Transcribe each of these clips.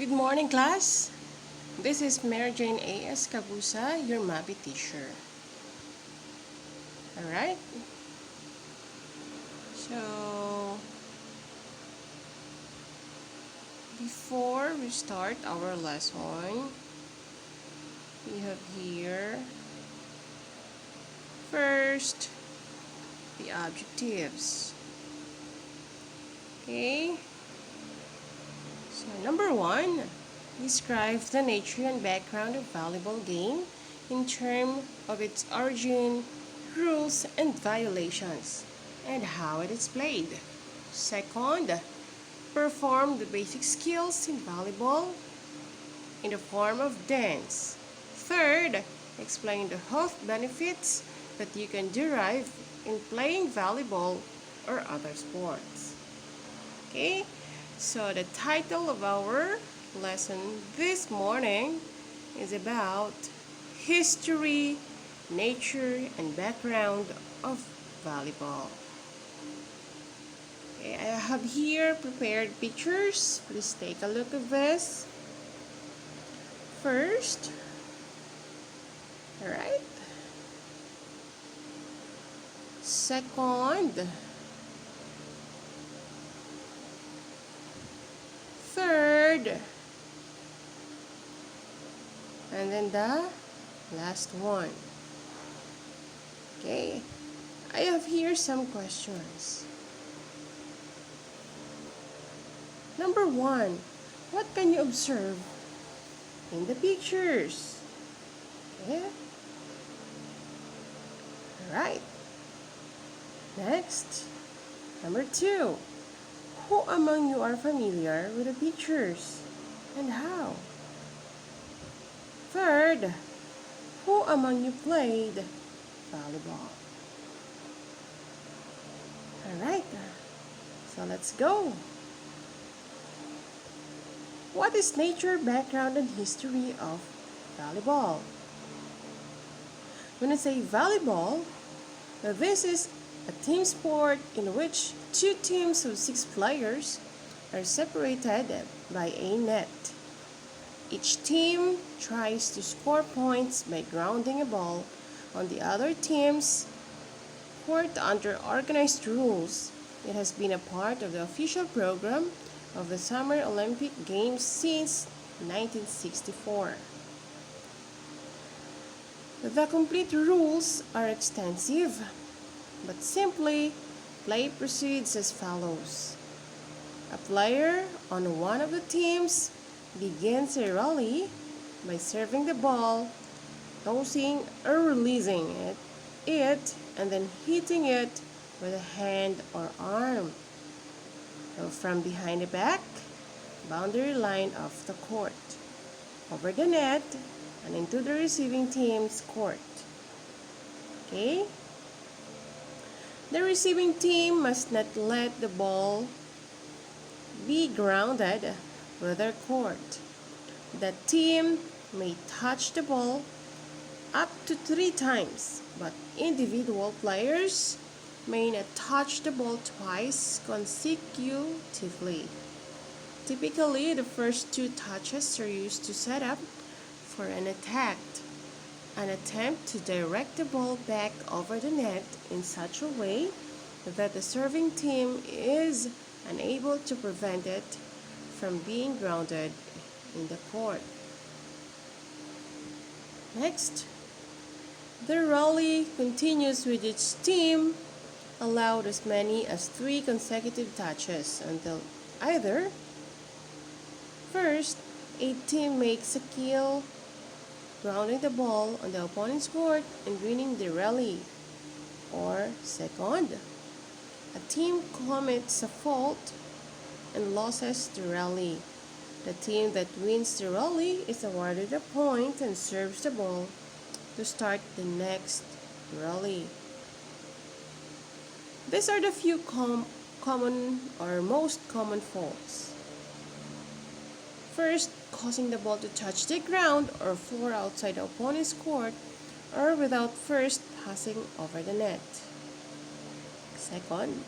Good morning, class. This is Mary Jane A.S. Cabusa, your MABI teacher. Alright? So, before we start our lesson, we have here first the objectives. Okay? So, number 1, describe the nature and background of volleyball game in terms of its origin, rules, and violations, and how it is played. Second, perform the basic skills in volleyball in the form of dance. Third, explain the health benefits that you can derive in playing volleyball or other sports. Okay, so the title of our lesson this morning is about history, nature, and background of volleyball. Okay, I have here prepared pictures. Please take a look at this. First, alright. Second, third, and then the last one. Okay, I have here some questions. Number 1, what can you observe in the pictures? Okay. Alright. Next, number 2, who among you are familiar with the pictures and how? Third, who among you played volleyball? Alright, so let's go. What is nature, background, and history of volleyball? When I say volleyball, this is a team sport in which 2 teams of 6 players are separated by a net. Each team tries to score points by grounding a ball on the other team's court under organized rules. It has been a part of the official program of the Summer Olympic Games since 1964. The complete rules are extensive, but simply play proceeds as follows. A player on one of the teams begins a rally by serving the ball, tossing or releasing it and then hitting it with a hand or arm. From behind the back, boundary line of the court, over the net, and into the receiving team's court. Okay? The receiving team must not let the ball be grounded with their court. The team may touch the ball up to 3 times, but individual players may not touch the ball twice consecutively. Typically, the first 2 touches are used to set up for an attempt to direct the ball back over the net in such a way that the serving team is unable to prevent it from being grounded in the court. Next, the rally continues with each team allowed as many as 3 consecutive touches until either first, a team makes a kill, grounding the ball on the opponent's court and winning the rally, or second, a team commits a fault and loses the rally. The team that wins the rally is awarded a point and serves the ball to start the next rally. These are the few common or most common faults. First, causing the ball to touch the ground or floor outside the opponent's court or without first passing over the net. Second,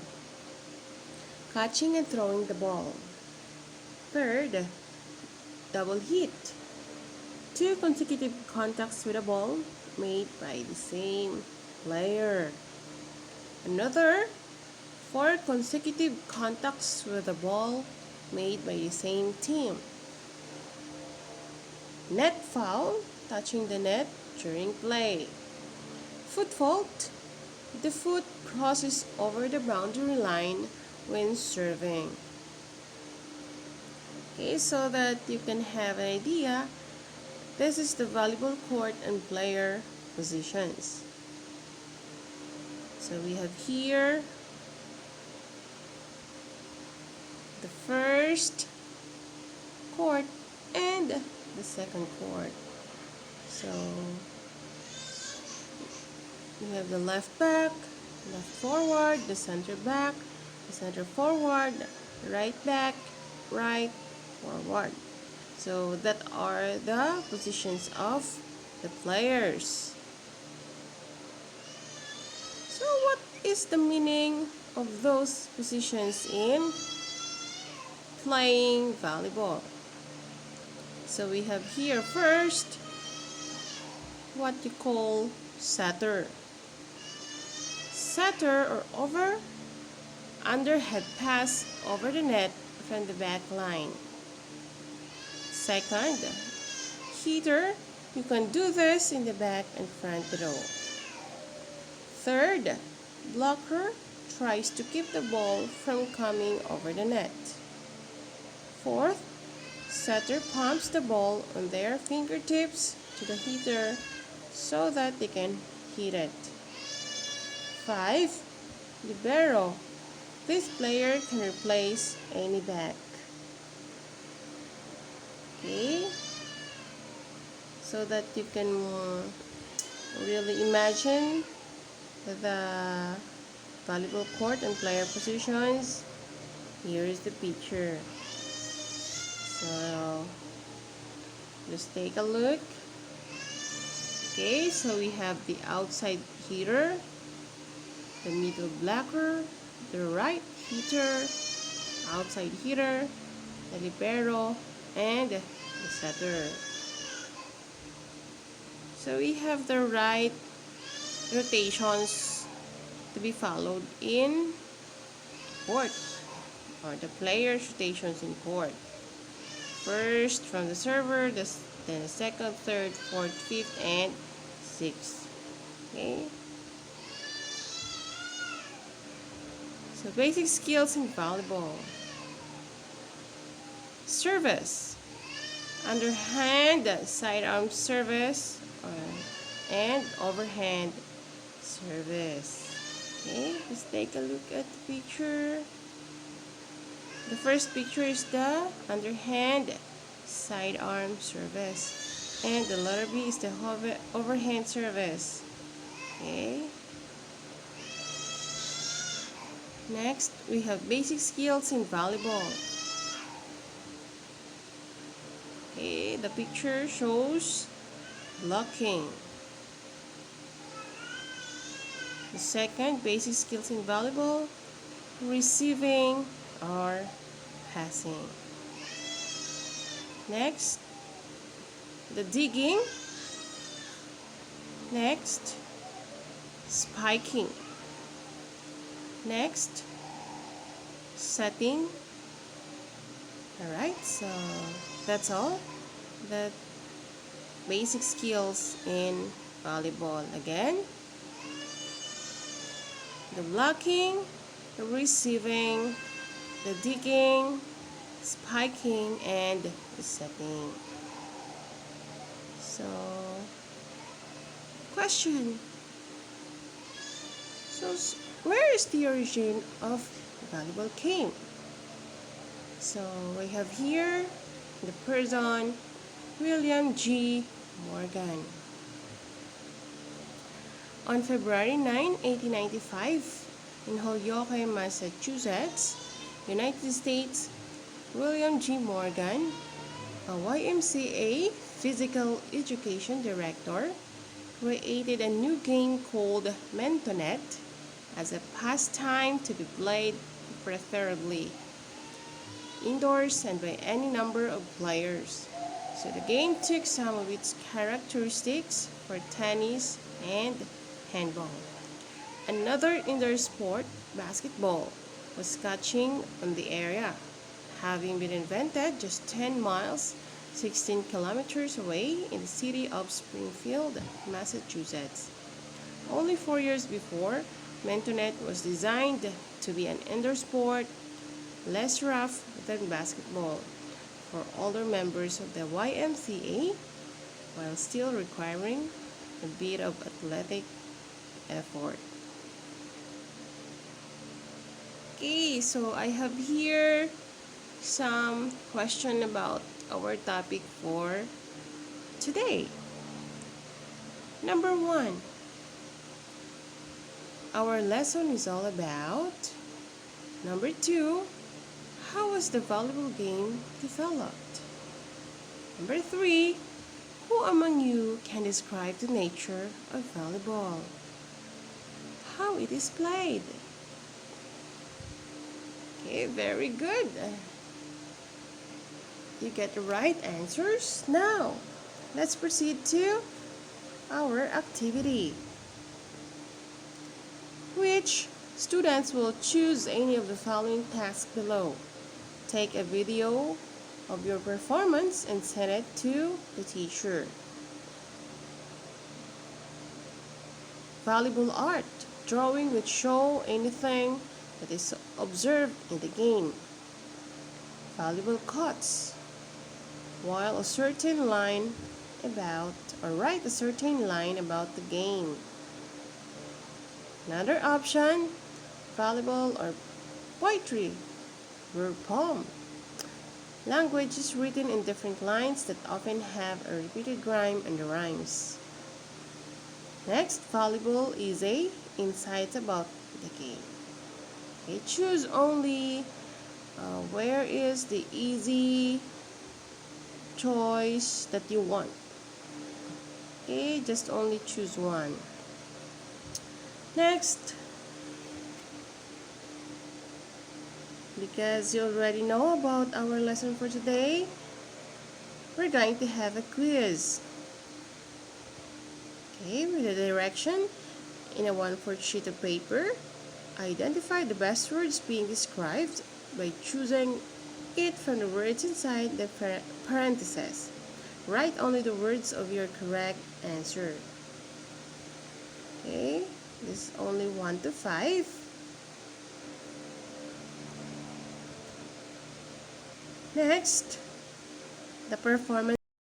catching and throwing the ball. Third, double hit. 2 consecutive contacts with a ball made by the same player. Another 4 consecutive contacts with a ball made by the same team. Net foul, touching the net during play. Foot fault, the foot crosses over the boundary line when serving. Okay, so that you can have an idea, this is the volleyball court and player positions. So we have here the first court and the second court. So we have the left back, left forward, the center back, the center forward, right back, right forward. So that are the positions of the players. So what is the meaning of those positions in playing volleyball? So we have here first what you call setter. Setter or over underhead pass over the net from the back line. Second, hitter, you can do this in the back and front row. Third, blocker tries to keep the ball from coming over the net. Fourth, setter pumps the ball on their fingertips to the hitter so that they can hit it. 5, libero. This player can replace any back. Okay, so that you can really imagine the volleyball court and player positions. Here is the picture. So just take a look. Okay, so we have the outside hitter, the middle blocker, the right hitter, outside hitter, the libero, and the setter. So we have the right rotations to be followed in court, or the players' rotations in court. First from the server, then the second, third, fourth, fifth, and sixth. Okay. So basic skills in volleyball. Service, underhand sidearm service, and overhand service. Okay, let's take a look at the picture. The first picture is the underhand sidearm service, and the letter B is the overhand service. Okay. Next, we have basic skills in volleyball. Okay, the picture shows blocking. The second, basic skills in volleyball, receiving or passing. Next, the digging. Next, spiking. Next, setting. Alright, so that's all. The basic skills in volleyball. Again, the blocking, the receiving, the digging, spiking, and the setting. So, question. So, where is the origin of volleyball came? So, we have here the person William G. Morgan. On February 9, 1895, in Holyoke, Massachusetts, United States, William G. Morgan, a YMCA physical education director, created a new game called Mentonet as a pastime to be played preferably indoors and by any number of players. So the game took some of its characteristics for tennis and handball. Another indoor sport, basketball, was catching on the area, having been invented just 10 miles, 16 kilometers away in the city of Springfield, Massachusetts. Only 4 years before, Mentonet was designed to be an indoor sport, less rough than basketball, for older members of the YMCA, while still requiring a bit of athletic effort. Okay, so I have here some question about our topic for today. Number 1, our lesson is all about. Number 2, how was the volleyball game developed? Number 3, who among you can describe the nature of volleyball? How it is played? Okay, very good. You get the right answers. Now, let's proceed to our activity, which students will choose any of the following tasks below. Take a video of your performance and send it to the teacher. Volleyball art, drawing which show anything that is observed in the game. Volleyball cuts, while a certain line about or write a certain line about the game. Another option, volleyball or poetry, word poem. Language is written in different lines that often have a repeated rhyme and the rhymes. Next, volleyball essay, insights about the game. Okay, choose only where is the easy choice that you want. Okay, just only choose one. Next, because you already know about our lesson for today, we're going to have a quiz. Okay, with a direction in a 1/4 sheet of paper, identify the best words being described by choosing it from the words inside the parentheses. Write only the words of your correct answer. Okay, this is only 1 to 5. Next, the performance